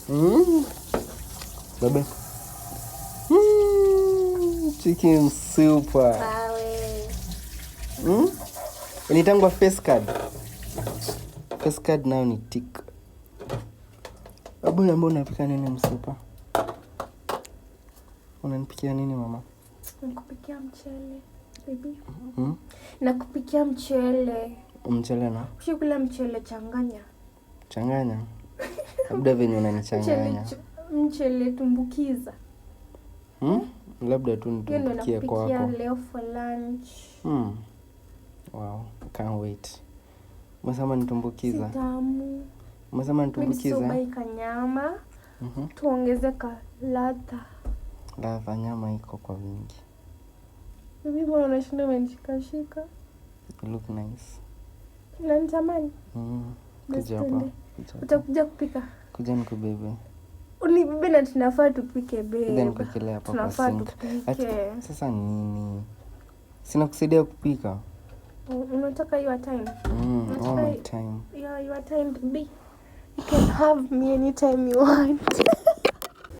Baba. Chicken super. Sawe. Initangwa face card. Face card nao ni tick. Babu, niambia unapika nini msupa? Unanipikia nini mama? Nakupikia mchele, baby. Nakupikia mchele. Mchele na? Ushikula mchele changanya. Changanya? Labda venye unanichanganya. Mchele tumbukiza. Labda tu nitumbukie kwako. Nakupikia leo for lunch. Wow, can't wait. Umesema nitumbukiza? Sitamu. Umesema nitumbukiza? Mimi soba nyama. Tuongeze ladha. Ladha, nyama iko kwa wingi. Bibi, mbona unashinda umenishikashika? You look nice. Unanitamani? Kuja hapa. Utakuja kupika? Kuja nikubebe. Unibebe na tunafaa tupike babe. Then nikuwekelea hapa kwa sink. Sasa nini? Sina kusaidia kupika. Unataka your time? All my time. Yeah, your time baby. You can have me anytime you want.